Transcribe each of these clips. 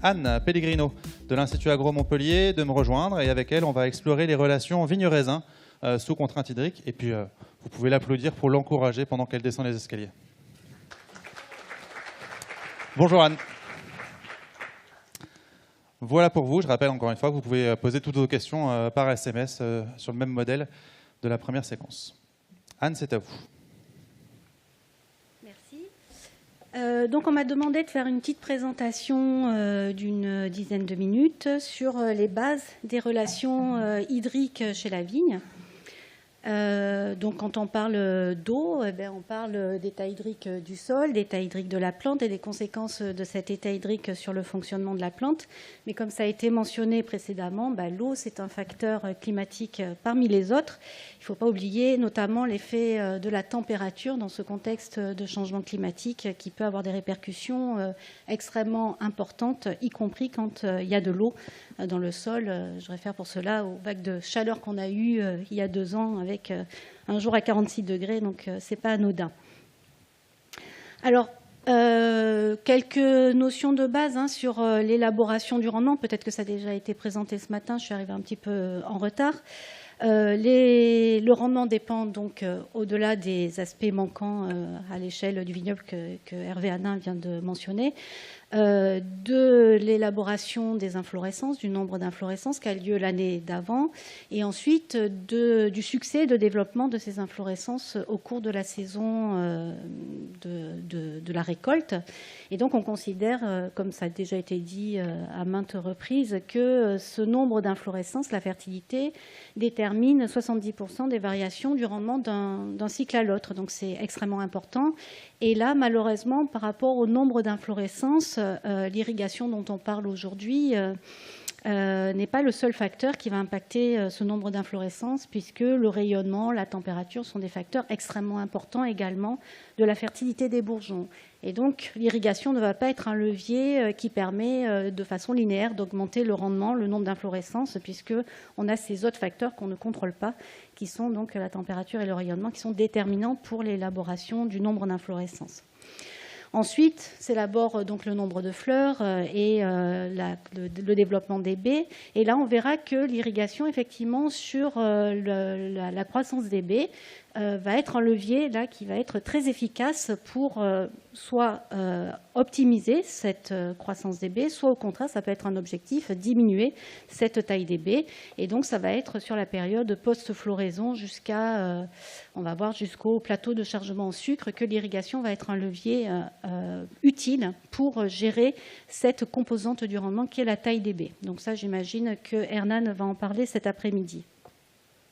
Anne Pellegrino de l'Institut Agro Montpellier de me rejoindre, et avec elle on va explorer les relations vigne-raisin sous contrainte hydrique, et puis vous pouvez l'applaudir pour l'encourager pendant qu'elle descend les escaliers. Bonjour Anne. Voilà pour vous, je rappelle encore une fois que vous pouvez poser toutes vos questions par SMS sur le même modèle de la première séquence. Anne, c'est à vous. Donc on m'a demandé de faire une petite présentation d'une dizaine de minutes sur les bases des relations hydriques chez la vigne. Donc quand on parle d'eau, on parle d'état hydrique du sol, d'état hydrique de la plante et des conséquences de cet état hydrique sur le fonctionnement de la plante. Mais comme ça a été mentionné précédemment, l'eau c'est un facteur climatique parmi les autres. Il ne faut pas oublier notamment l'effet de la température dans ce contexte de changement climatique qui peut avoir des répercussions extrêmement importantes, y compris quand il y a de l'eau dans le sol. Je réfère pour cela aux vagues de chaleur qu'on a eues il y a 2 ans avec un jour à 46 degrés, donc ce n'est pas anodin. Alors, quelques notions de base sur l'élaboration du rendement. Peut-être que ça a déjà été présenté ce matin, je suis arrivée un petit peu en retard. Le rendement dépend donc, au-delà des aspects manquants à l'échelle du vignoble que Hervé Hanin vient de mentionner, de l'élaboration des inflorescences, du nombre d'inflorescences qui a lieu l'année d'avant, et ensuite du succès de développement de ces inflorescences au cours de la saison de la récolte. Et donc on considère, comme ça a déjà été dit à maintes reprises, que ce nombre d'inflorescences, la fertilité, détermine 70% des variations du rendement d'un cycle à l'autre. Donc c'est extrêmement important. Et là, malheureusement, par rapport au nombre d'inflorescences, l'irrigation dont on parle aujourd'hui n'est pas le seul facteur qui va impacter ce nombre d'inflorescences, puisque le rayonnement, la température sont des facteurs extrêmement importants également de la fertilité des bourgeons. Et donc, l'irrigation ne va pas être un levier qui permet de façon linéaire d'augmenter le rendement, le nombre d'inflorescences, puisqu'on a ces autres facteurs qu'on ne contrôle pas, qui sont donc la température et le rayonnement, qui sont déterminants pour l'élaboration du nombre d'inflorescences. Ensuite, s'élabore donc le nombre de fleurs et le développement des baies. Et là, on verra que l'irrigation, effectivement, sur la croissance des baies, va être un levier là, qui va être très efficace pour soit optimiser cette croissance des baies, soit au contraire, ça peut être un objectif, diminuer cette taille des baies. Et donc, ça va être sur la période post-floraison jusqu'à, on va voir, jusqu'au plateau de chargement en sucre, que l'irrigation va être un levier utile pour gérer cette composante du rendement qui est la taille des baies. Donc ça, j'imagine que Hernan va en parler cet après-midi.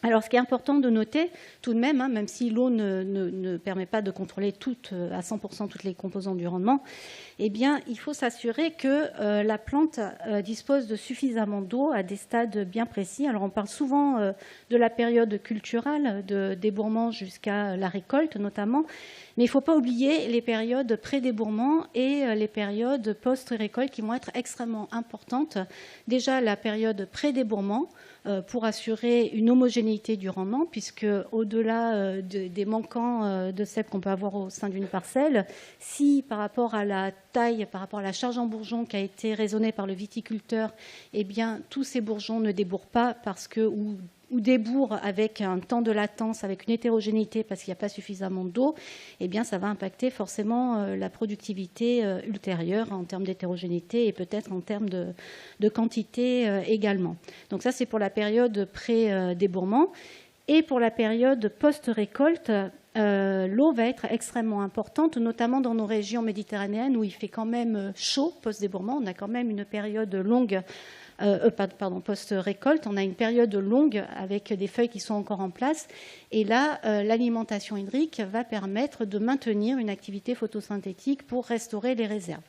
Alors, ce qui est important de noter, tout de même, même si l'eau ne permet pas de contrôler à 100% toutes les composantes du rendement, eh bien, il faut s'assurer que la plante dispose de suffisamment d'eau à des stades bien précis. Alors, on parle souvent de la période culturale, de débourrement jusqu'à la récolte notamment, mais il ne faut pas oublier les périodes pré-débourrement et les périodes post-récolte qui vont être extrêmement importantes. Déjà, la période pré-débourrement, pour assurer une homogénéité du rendement, puisque au-delà des manquants de cèpes qu'on peut avoir au sein d'une parcelle, si par rapport à la taille, par rapport à la charge en bourgeons qui a été raisonnée par le viticulteur, eh bien, tous ces bourgeons ne débourrent pas parce que, ou débourrent avec un temps de latence, avec une hétérogénéité parce qu'il n'y a pas suffisamment d'eau, eh bien, ça va impacter forcément la productivité ultérieure en termes d'hétérogénéité et peut-être en termes de quantité également. Donc ça, c'est pour la période pré-débourrement. Et pour la période post-récolte, l'eau va être extrêmement importante, notamment dans nos régions méditerranéennes où il fait quand même chaud post-débourrement. On a quand même une période longue, post-récolte, on a une période longue avec des feuilles qui sont encore en place. Et là, l'alimentation hydrique va permettre de maintenir une activité photosynthétique pour restaurer les réserves.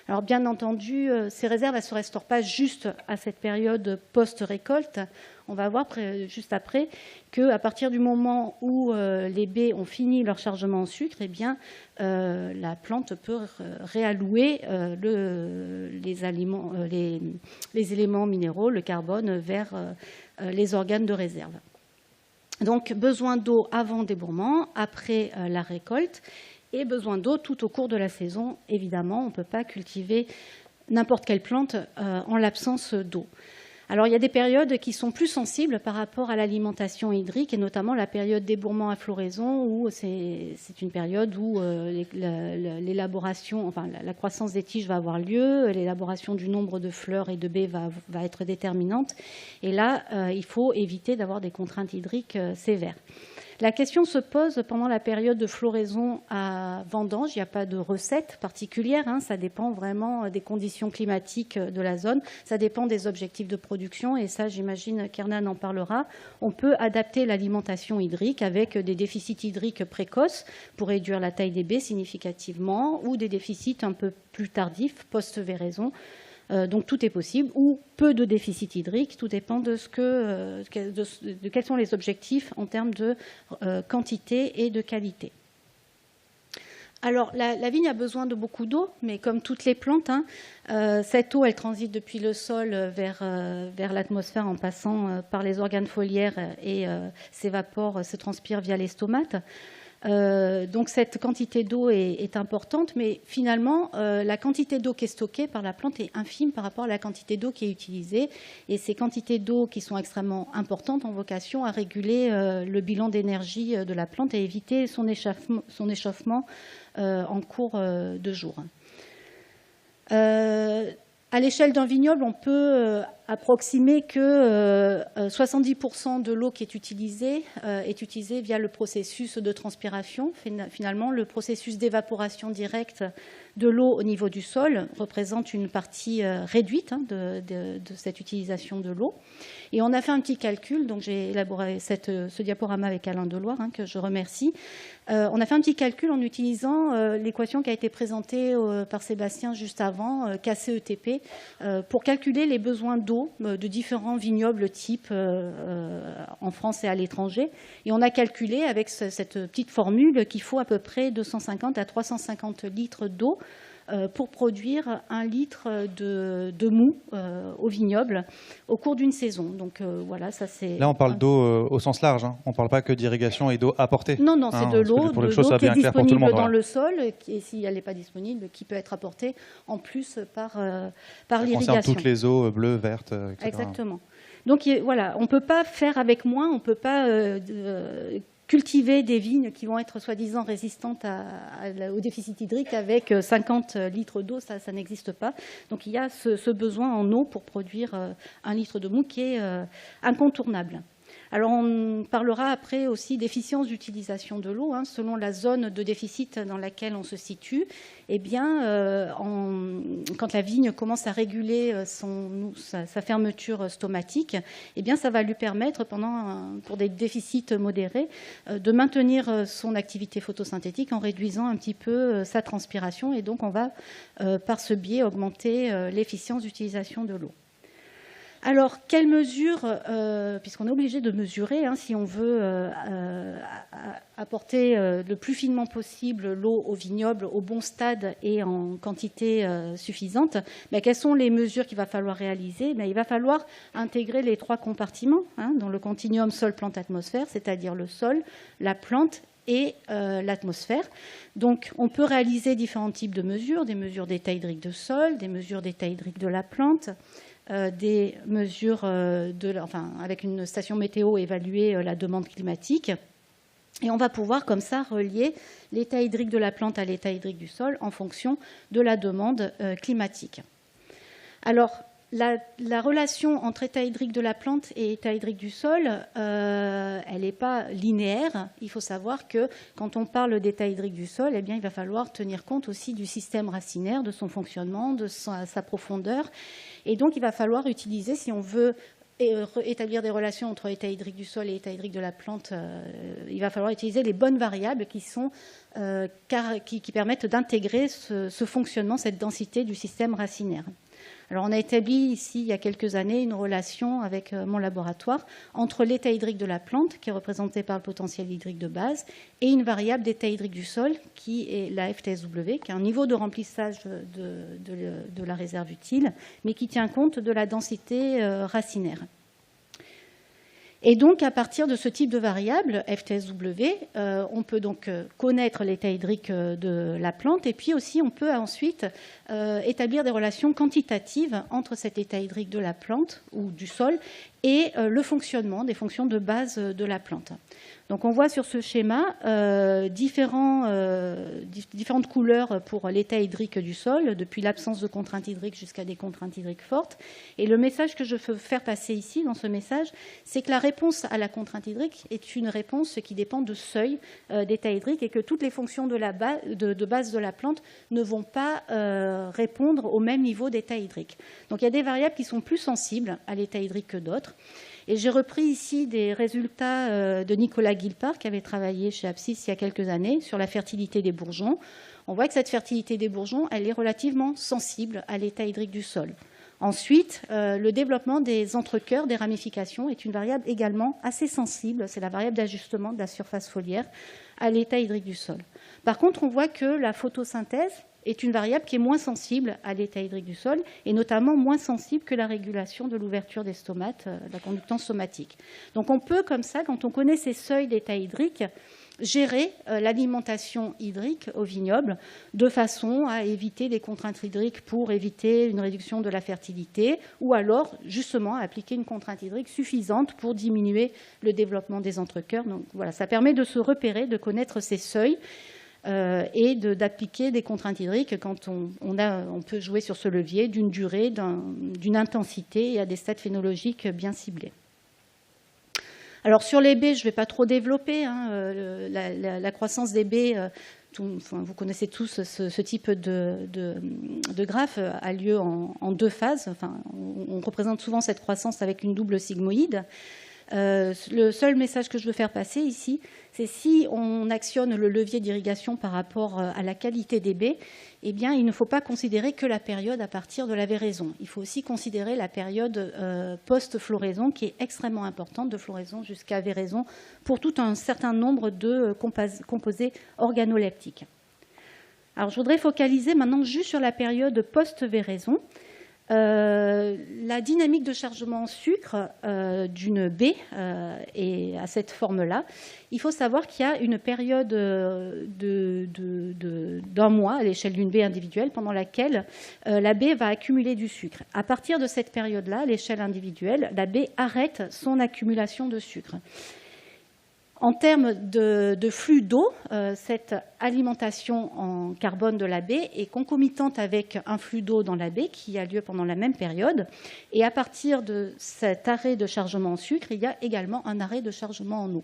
Alors bien entendu, ces réserves ne se restaurent pas juste à cette période post-récolte. On va voir juste après qu'à partir du moment où les baies ont fini leur chargement en sucre, eh bien, la plante peut réallouer les éléments minéraux, le carbone, vers les organes de réserve. Donc besoin d'eau avant débourrement, après la récolte, et besoin d'eau tout au cours de la saison. Évidemment, on ne peut pas cultiver n'importe quelle plante en l'absence d'eau. Alors, il y a des périodes qui sont plus sensibles par rapport à l'alimentation hydrique, et notamment la période débourrement à floraison, où c'est une période où l'élaboration, enfin, la croissance des tiges va avoir lieu, l'élaboration du nombre de fleurs et de baies va être déterminante. Et là, il faut éviter d'avoir des contraintes hydriques sévères. La question se pose pendant la période de floraison à vendange. Il n'y a pas de recette particulière, hein. Ça dépend vraiment des conditions climatiques de la zone. Ça dépend des objectifs de production et ça, j'imagine qu'Hernan en parlera. On peut adapter l'alimentation hydrique avec des déficits hydriques précoces pour réduire la taille des baies significativement ou des déficits un peu plus tardifs, post-véraison. Donc tout est possible, ou peu de déficit hydrique, tout dépend de quels sont les objectifs en termes de quantité et de qualité. Alors la vigne a besoin de beaucoup d'eau, mais comme toutes les plantes, hein, cette eau elle transite depuis le sol vers l'atmosphère en passant par les organes foliaires et s'évapore, se transpire via les stomates. Donc cette quantité d'eau est importante, mais finalement, la quantité d'eau qui est stockée par la plante est infime par rapport à la quantité d'eau qui est utilisée. Et ces quantités d'eau qui sont extrêmement importantes ont vocation à réguler le bilan d'énergie de la plante et éviter son échauffement en cours de jour. À l'échelle d'un vignoble, on peut approximer que 70% de l'eau qui est utilisée via le processus de transpiration. Finalement, le processus d'évaporation directe de l'eau au niveau du sol représente une partie réduite de cette utilisation de l'eau. Et on a fait un petit calcul, donc j'ai élaboré ce diaporama avec Alain Deloire, hein, que je remercie. On a fait un petit calcul en utilisant l'équation qui a été présentée par Sébastien juste avant, KCETP, pour calculer les besoins d'eau de différents vignobles types en France et à l'étranger. Et on a calculé avec cette petite formule qu'il faut à peu près 250 à 350 litres d'eau pour produire 1 litre de mou au vignoble au cours d'une saison. Donc voilà, ça c'est... Là, on parle d'eau au sens large, hein. On ne parle pas que d'irrigation et d'eau apportée. Non, non, c'est de l'eau qui est disponible dans le sol, et si elle n'est pas disponible, qui peut être apportée en plus par l'irrigation. Ça concerne toutes les eaux bleues, vertes, etc. Exactement. Donc voilà, on ne peut pas faire avec moins, on ne peut pas... cultiver des vignes qui vont être soi-disant résistantes au déficit hydrique avec 50 litres d'eau, ça n'existe pas. Donc il y a ce besoin en eau pour produire 1 litre de mou qui est incontournable. Alors on parlera après aussi d'efficience d'utilisation de l'eau, hein, selon la zone de déficit dans laquelle on se situe. Eh bien, quand la vigne commence à réguler sa fermeture stomatique, eh bien, ça va lui permettre, pour des déficits modérés, de maintenir son activité photosynthétique en réduisant un petit peu sa transpiration. Et donc, on va, par ce biais, augmenter l'efficience d'utilisation de l'eau. Alors, quelles mesures, puisqu'on est obligé de mesurer, hein, si on veut apporter le plus finement possible l'eau au vignoble, au bon stade et en quantité suffisante, quelles sont les mesures qu'il va falloir réaliser? Il va falloir intégrer les 3 compartiments, hein, dans le continuum sol-plante-atmosphère, c'est-à-dire le sol, la plante et l'atmosphère. Donc, on peut réaliser différents types de mesures, des mesures d'état hydrique de sol, des mesures d'état hydrique de la plante, des mesures avec une station météo évaluer la demande climatique. Et on va pouvoir comme ça relier l'état hydrique de la plante à l'état hydrique du sol en fonction de la demande climatique. Alors, la relation entre état hydrique de la plante et état hydrique du sol, elle n'est pas linéaire. Il faut savoir que quand on parle d'état hydrique du sol, eh bien, il va falloir tenir compte aussi du système racinaire, de son fonctionnement, de sa profondeur. Et donc, il va falloir utiliser, si on veut établir des relations entre l'état hydrique du sol et l'état hydrique de la plante, il va falloir utiliser les bonnes variables qui permettent d'intégrer ce fonctionnement, cette densité du système racinaire. Alors on a établi ici, il y a quelques années, une relation avec mon laboratoire entre l'état hydrique de la plante, qui est représenté par le potentiel hydrique de base, et une variable d'état hydrique du sol, qui est la FTSW, qui est un niveau de remplissage de la réserve utile, mais qui tient compte de la densité racinaire. Et donc, à partir de ce type de variable, FTSW, on peut donc connaître l'état hydrique de la plante, et puis aussi on peut ensuite établir des relations quantitatives entre cet état hydrique de la plante ou du sol et le fonctionnement des fonctions de base de la plante. Donc on voit sur ce schéma différentes couleurs pour l'état hydrique du sol, depuis l'absence de contraintes hydriques jusqu'à des contraintes hydriques fortes. Et le message que je veux faire passer ici, dans ce message, c'est que la réponse à la contrainte hydrique est une réponse qui dépend de seuil d'état hydrique et que toutes les fonctions de base de la plante ne vont pas répondre au même niveau d'état hydrique. Donc il y a des variables qui sont plus sensibles à l'état hydrique que d'autres. Et j'ai repris ici des résultats de Nicolas Guilpart, qui avait travaillé chez Apsys il y a quelques années sur la fertilité des bourgeons. On voit que cette fertilité des bourgeons, elle est relativement sensible à l'état hydrique du sol. Ensuite, le développement des entrecœurs, des ramifications, est une variable également assez sensible. C'est la variable d'ajustement de la surface foliaire à l'état hydrique du sol. Par contre, on voit que la photosynthèse est une variable qui est moins sensible à l'état hydrique du sol, et notamment moins sensible que la régulation de l'ouverture des stomates, la conductance somatique. Donc on peut, comme ça, quand on connaît ces seuils d'état hydrique, gérer l'alimentation hydrique au vignoble de façon à éviter des contraintes hydriques pour éviter une réduction de la fertilité, ou alors justement à appliquer une contrainte hydrique suffisante pour diminuer le développement des entrecœurs. Donc voilà, ça permet de se repérer, de connaître ces seuils, et d'appliquer des contraintes hydriques quand on peut jouer sur ce levier d'une durée, d'une intensité et à des stades phénologiques bien ciblés. Alors sur les baies, je ne vais pas trop développer. La croissance des baies, vous connaissez tous ce type de graphe, a lieu en deux phases. Enfin, on représente souvent cette croissance avec une double sigmoïde. Le seul message que je veux faire passer ici, c'est si on actionne le levier d'irrigation par rapport à la qualité des baies, eh bien, il ne faut pas considérer que la période à partir de la véraison. Il faut aussi considérer la période post-floraison, qui est extrêmement importante, de floraison jusqu'à véraison, pour tout un certain nombre de composés organoleptiques. Alors, je voudrais focaliser maintenant juste sur la période post-véraison. La dynamique de chargement en sucre d'une baie est à cette forme-là. Il faut savoir qu'il y a une période d'un mois à l'échelle d'une baie individuelle pendant laquelle la baie va accumuler du sucre. À partir de cette période-là, à l'échelle individuelle, la baie arrête son accumulation de sucre. En termes de flux d'eau, cette alimentation en carbone de la baie est concomitante avec un flux d'eau dans la baie qui a lieu pendant la même période. Et à partir de cet arrêt de chargement en sucre, il y a également un arrêt de chargement en eau.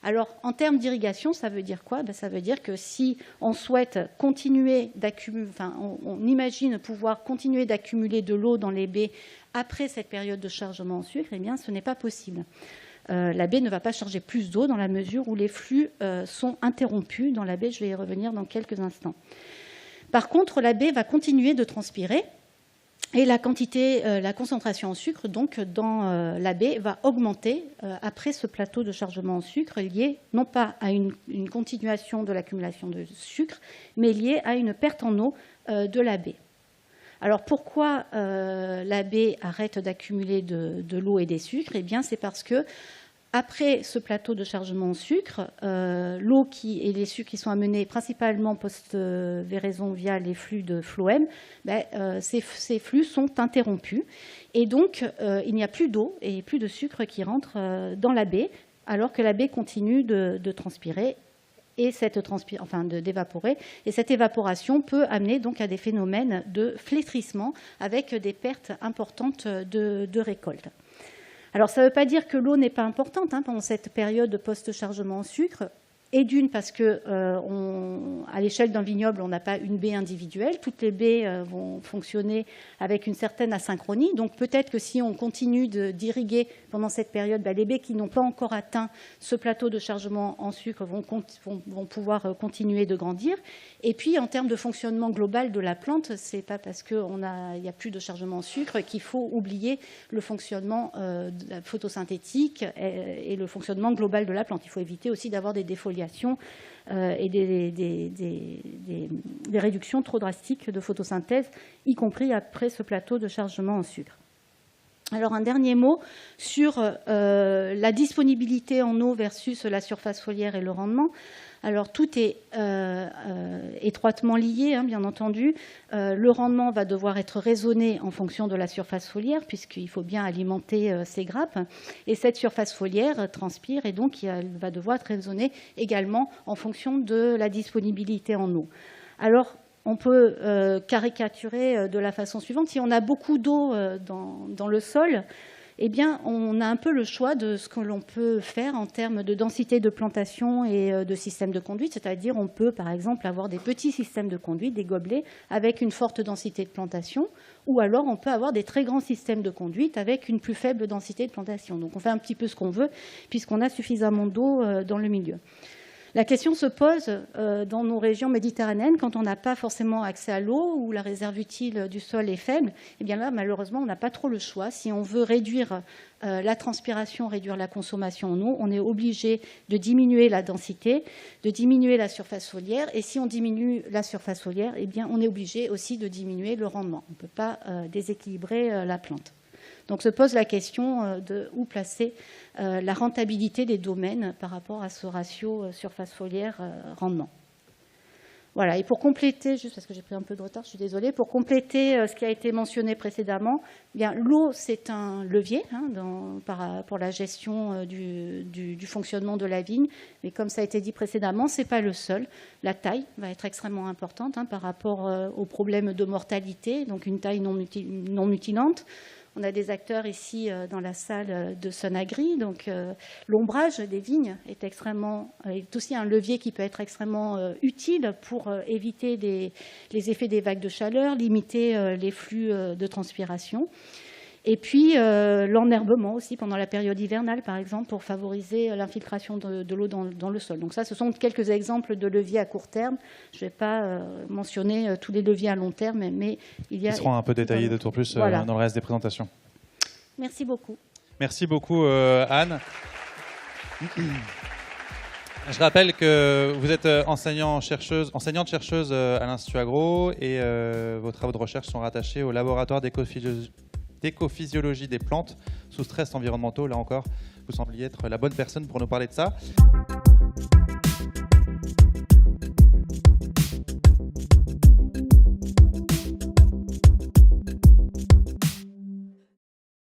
Alors, en termes d'irrigation, ça veut dire quoi ? Ça veut dire que si on souhaite continuer d'accumuler, on imagine pouvoir continuer d'accumuler de l'eau dans les baies après cette période de chargement en sucre, eh bien, ce n'est pas possible. La baie ne va pas charger plus d'eau dans la mesure où les flux sont interrompus dans la baie. Je vais y revenir dans quelques instants. Par contre, la baie va continuer de transpirer et la concentration en sucre donc, dans la baie va augmenter après ce plateau de chargement en sucre lié non pas à une continuation de l'accumulation de sucre, mais lié à une perte en eau de la baie. Alors pourquoi la baie arrête d'accumuler de l'eau et des sucres ? Eh bien, c'est parce que après ce plateau de chargement en sucre, l'eau et les sucres qui sont amenés principalement post-véraison via les flux de phloème, ces flux sont interrompus. Et donc, il n'y a plus d'eau et plus de sucre qui rentre dans la baie, alors que la baie continue de transpirer et d'évaporer. Et cette évaporation peut amener donc à des phénomènes de flétrissement avec des pertes importantes de récolte. Alors, ça ne veut pas dire que l'eau n'est pas importante pendant cette période post-chargement en sucre. Et d'une, parce que à l'échelle d'un vignoble, on n'a pas une baie individuelle. Toutes les baies vont fonctionner avec une certaine asynchronie. Donc peut-être que si on continue d'irriguer pendant cette période, les baies qui n'ont pas encore atteint ce plateau de chargement en sucre vont pouvoir continuer de grandir. Et puis en termes de fonctionnement global de la plante, c'est pas parce qu'il n'y a plus de chargement en sucre qu'il faut oublier le fonctionnement photosynthétique et le fonctionnement global de la plante. Il faut éviter aussi d'avoir des défoliations et des réductions trop drastiques de photosynthèse, y compris après ce plateau de chargement en sucre. Alors un dernier mot sur la disponibilité en eau versus la surface foliaire et le rendement. Alors tout est étroitement lié, bien entendu. Le rendement va devoir être raisonné en fonction de la surface foliaire, puisqu'il faut bien alimenter ces grappes. Et cette surface foliaire transpire, et donc elle va devoir être raisonnée également en fonction de la disponibilité en eau. Alors, on peut caricaturer de la façon suivante. Si on a beaucoup d'eau dans le sol, eh bien, on a un peu le choix de ce que l'on peut faire en termes de densité de plantation et de système de conduite. C'est-à-dire, on peut, par exemple, avoir des petits systèmes de conduite, des gobelets, avec une forte densité de plantation, ou alors on peut avoir des très grands systèmes de conduite avec une plus faible densité de plantation. Donc, on fait un petit peu ce qu'on veut, puisqu'on a suffisamment d'eau dans le milieu. La question se pose dans nos régions méditerranéennes quand on n'a pas forcément accès à l'eau ou la réserve utile du sol est faible. Et bien là, malheureusement, on n'a pas trop le choix. Si on veut réduire la transpiration, réduire la consommation en eau, on est obligé de diminuer la densité, de diminuer la surface foliaire. Et si on diminue la surface foliaire, eh bien, on est obligé aussi de diminuer le rendement. On ne peut pas déséquilibrer la plante. Donc se pose la question de où placer la rentabilité des domaines par rapport à ce ratio surface foliaire-rendement. Voilà, et pour compléter, juste parce que j'ai pris un peu de retard, je suis désolée, pour compléter ce qui a été mentionné précédemment, l'eau c'est un levier pour la gestion du fonctionnement de la vigne, mais comme ça a été dit précédemment, ce n'est pas le seul. La taille va être extrêmement importante par rapport aux problèmes de mortalité, donc une taille non mutilante. On a des acteurs ici dans la salle de Sonagri, donc l'ombrage des vignes est aussi un levier qui peut être extrêmement utile pour éviter les effets des vagues de chaleur, limiter les flux de transpiration. Et puis l'enherbement aussi pendant la période hivernale, par exemple, pour favoriser l'infiltration de l'eau dans le sol. Donc ça, ce sont quelques exemples de leviers à court terme. Je ne vais pas mentionner tous les leviers à long terme, mais il y a... Ils seront un peu détaillés de tour plus dans le reste des présentations. Merci beaucoup. Merci beaucoup, Anne. Je rappelle que vous êtes enseignante-chercheuse à l'Institut Agro et vos travaux de recherche sont rattachés au laboratoire d'écophysiologie des plantes sous stress environnementaux. Là encore, vous sembliez être la bonne personne pour nous parler de ça.